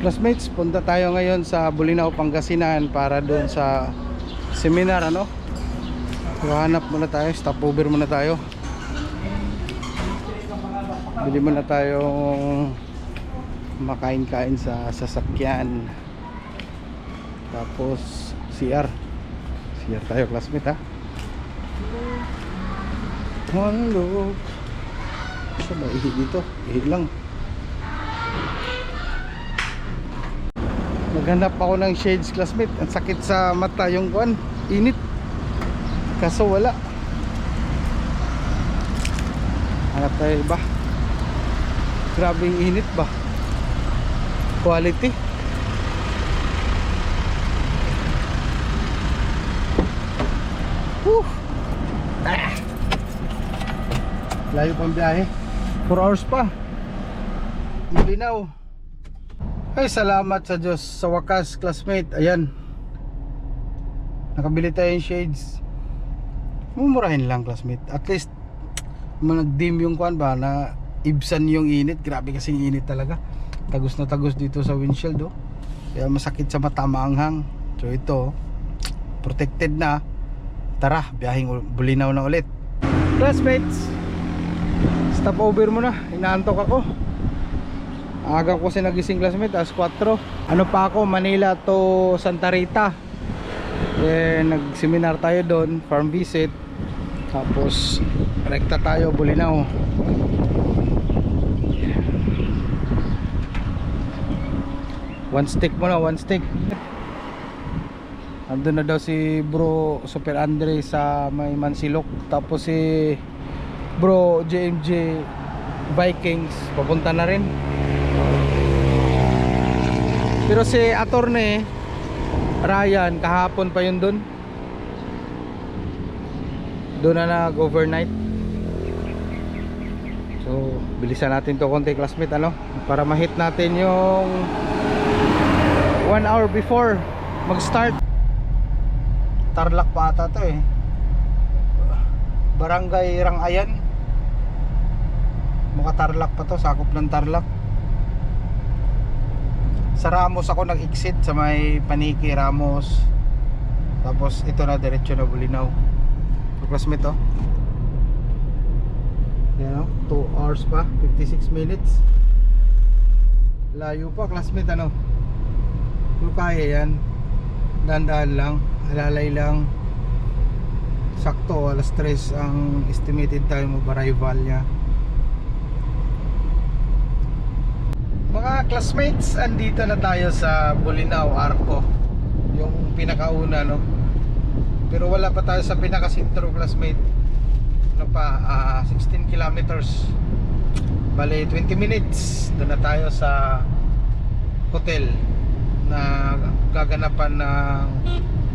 Classmates, punta tayo ngayon sa Bolinao, Pangasinan para doon sa seminar, ano? Hanap muna tayo, stopover muna tayo. Bili muna tayong makain-kain sa sasakyan. Tapos CR tayo, classmate, ha. Hello. Saan ba ihi dito? Ihi lang. Maghanap ako ng shades, classmate. Ang sakit sa mata yung kuan, init. Kaso wala. Hanap tayo ba? Grabing init ba? Quality. Layo pang biyahe, 4 hours pa. Bolinao. Ay, salamat sa Diyos. Sa wakas, classmate, ayan, nakabili tayo yung shades. Mumurahin lang, classmate. At least nag-dim yung kuan ba, na ibsan yung init. Grabe kasing init talaga. Tagos na tagos dito sa windshield, oh. Kaya masakit sa mata, maanghang. So ito, protected na. Tara, biyaheng Bolinao na ulit. Classmates, stop over muna. Inaantok ako. Aga ko kasi nagising, classmate, alas 4. Ano pa ako, Manila to Santa Rita. Nag-seminar tayo doon, farm visit. Tapos rekta tayo Bolinao. One stick muna, one stick. Andun na daw si bro Super Andre sa may Mansilok. Tapos si bro JMJ Vikings papunta na rin. Pero si attorney Ryan kahapon pa yun doon. Doon na nag-overnight. So bilisan natin to konti, classmate, ano, para ma-hit natin yung 1 hour before mag-start. Tarlac pa ata to, eh. Barangay Rangayan. Mukha Tarlac pa to, sakop ng Tarlac. Sa Ramos ako nag-exit sa may Paniki, Ramos. Tapos ito na, diretso na Bolinao. So, classmate, oh. Yan, oh, 2 hours pa, 56 minutes. Layo pa, classmate, ano. Kung kaya yan, dandaan lang, halalay lang. Sakto, alas 3 ang estimated time of arrival niya. Mga classmates, andito na tayo sa Bolinao, Arco. Yung pinakauna, no? Pero wala pa tayo sa pinakasintro, classmate. Ano pa, 16 kilometers. Bale, 20 minutes. Doon na tayo sa hotel na gaganapan ng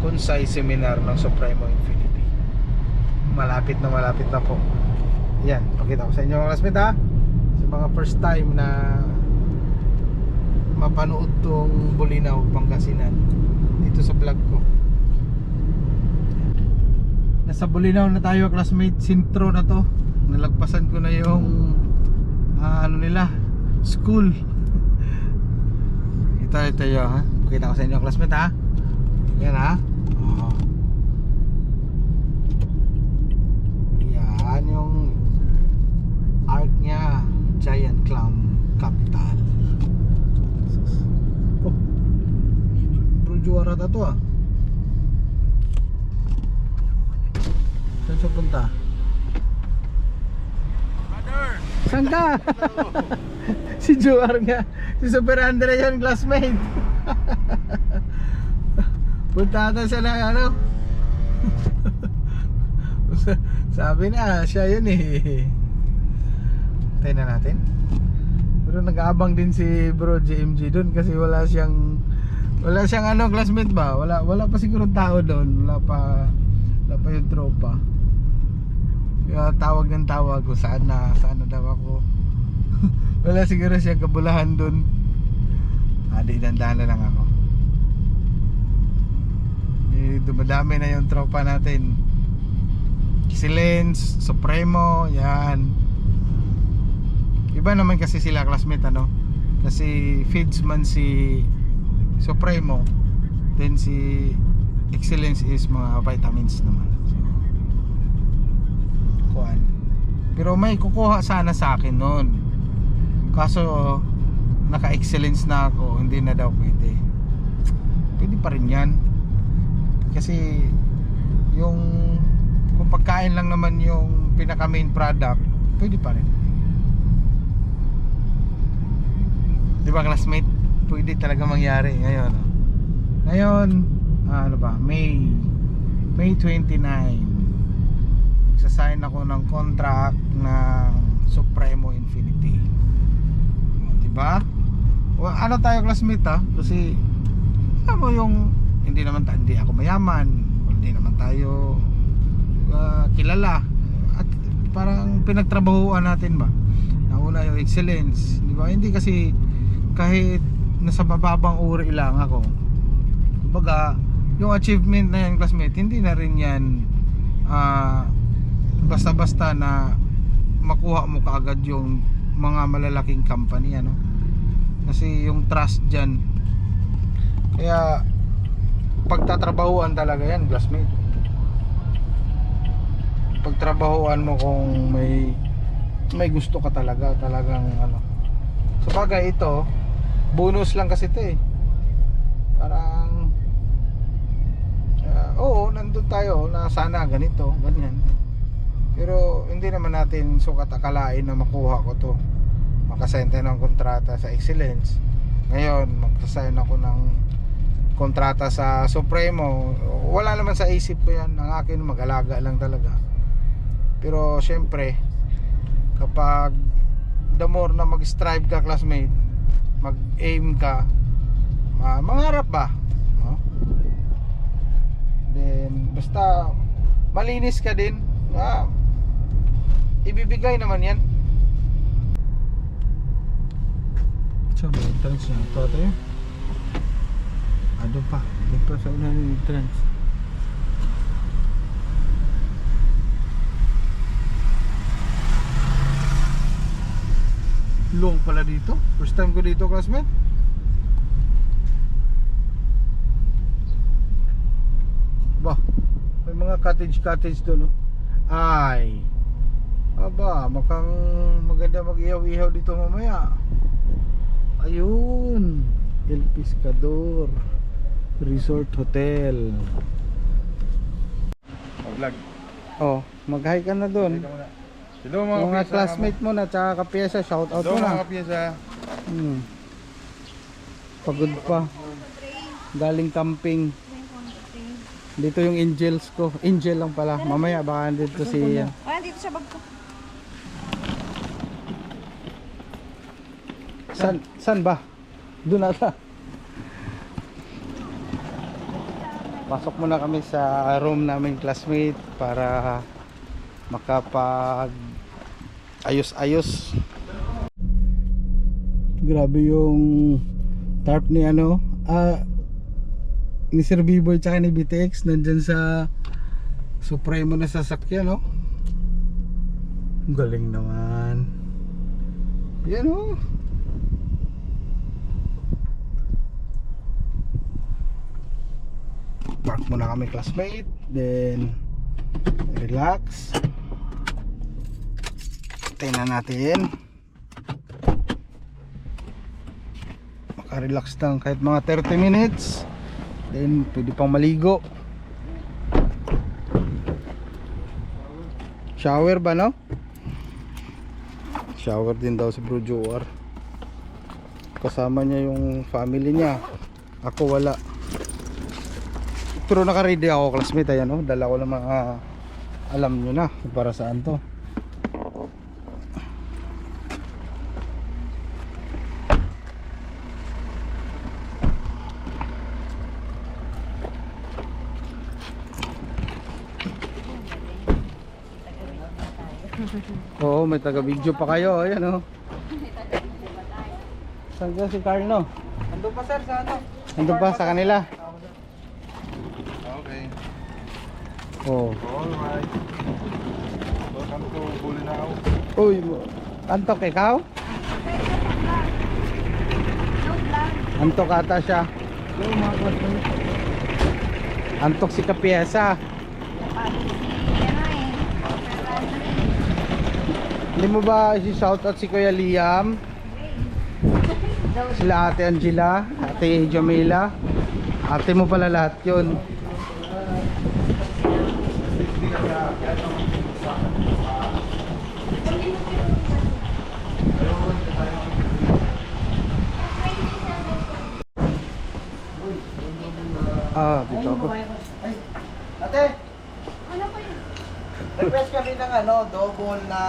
Kunsay Seminar ng Supremo Infinity. Malapit na po. Yan, pakita ko sa inyo, mga classmate, ha. Sa mga first time na mapanood tong Bolinao, Pangasinan dito sa vlog ko. Nasa Bolinao na tayo, classmate. Sintro na to. Nalagpasan ko na yung ano nila, school. Ito yun, ha. Pakita ko sa inyo, classmate, ha. Yan, ha. Oh. Yan yung arc nya, Giant Clam Capital. Oh, juara na to, ah. Saan siya punta? Brother! Saan ka? Si Juar nga. Si Super Andre yun, classmate. Punta ata siya ng ano. Sabi na, siya yun, eh. Tayo na natin. Pero nag-aabang din si bro JMG doon kasi wala siyang ano, classmate ba? Wala pa siguro tao doon. Wala pa yung tropa. Kaya tawag ng tawag ko, saan na daw ako. Wala siguro siyang kabulahan doon. Di dandahan na lang ako. Dumadami na yung tropa natin. Excellence, Supremo, yan. Iba naman kasi sila, classmate, ano. Kasi feedsman si Supremo, then si Excellence is mga vitamins naman. So, kuan. Pero may kukuha sana sa akin noon. Kaso naka-excellence na ako, hindi na daw pwede. Pwede pa rin yan. Kasi yung kung pagkain lang naman yung pinaka main product, pwede pa rin. Di ba classmate? Pwede talaga mangyari ngayon. Ngayon, ano ba? May 29. Magsasign ako ng contract ng Supremo Infinity. Di ba? Ano tayo classmate ha? Kasi alam mo yung hindi ako mayaman, hindi naman tayo kilala, at parang pinagtrabahuan natin ba. Nauna yung excellence, di ba? Hindi kasi kahit nasa mababang uri lang ako. Kumbaga, yung achievement na yan classmate, hindi na rin yan basta-basta na makuha mo kaagad yung mga malalaking company, ano? Kasi yung trust dyan, kaya pagtatrabahuan talaga yan classmate. Pagtrabahuan mo kung may gusto ka talagang ano. Sa bagay ito, bonus lang kasi ito eh. Parang oo, nandun tayo na sana ganito, ganyan. Pero hindi naman natin sukat akalain na makuha ko to. Makasente ng kontrata sa Excellence. Ngayon, magsasign ako ng kontrata sa Supremo. Wala naman sa isip ko yan. Ang akin mag-alaga lang talaga. Pero syempre, kapag the more na mag-strive ka classmate, mag-aim ka, mangarap ba, no? Then basta malinis ka din, ibibigay naman yan. So may entrance na ito tayo. Doon pa sa una ng entrance. Long pala dito. First time ko dito classmate. Ba, may mga cottage doon, no? Ay, aba, makang maganda mag-ihaw-ihaw dito mamaya. Ayun, El Pescador Resort Hotel. Vlog. Oh, mag-hi ka na doon. Hello Mga classmate mo na, tsaka kapiyesa, shout out Hello mo na. mga kapiyesa. Pagod pa. Galing camping. Dito yung angels ko. Angel lang pala. Mamaya baka dito si... Dito sa bag ko. San ba? Doon ata. Pasok muna kami sa room namin classmate para makapag ayos-ayos. Grabe yung tarp ni ni Sir B-Boy tsaka ni BTX nandyan sa Supremo na sasakyan, no? Galing naman. Yan, oh. Park muna kami classmate, then relax. Tingnan natin. Maka-relax lang kahit mga 30 minutes. Then pwede pang maligo. Shower ba, no? Shower din daw si Bro Joar. Kasama niya yung family niya. Ako wala. Pero naka-ready ako classmate, ayan, no? Dala ko ng mga alam nyo na para saan to. Oo, may taga-video pa kayo, ayan, oh. Saan ka si Carlo? Andun pa sir sa ano? Andun pa sa kanila. Okay. Oh. Alright. Welcome to Bolinao. Uy, Antok, ikaw? Antok ata siya. Hello mga classmates. Antok si Kapiesa. Hindi mo ba isi-shoutout si Kuya Liam? Sila Ate Angela, Ate Jamila. Ate mo pala lahat yun. Dito ako. Ate! Request kami ng double na...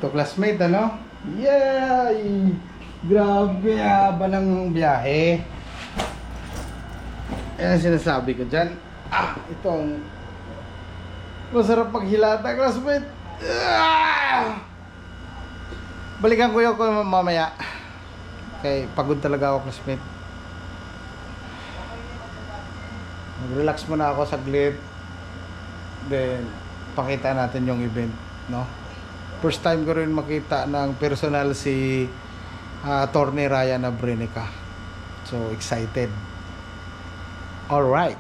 To classmate, ano? Yay! Grabe, haba ng biyahe. Yan ang sinasabi ko dyan. Itong... Masarap paghilata, classmate. Balikan ko yun mamaya. Okay, pagod talaga ako, classmate. Mag-relax muna ako saglit. Then, pakita natin yung event, no? First time ko rin makita ng personal si Attorney Ryan Abrenica. So, excited. Alright.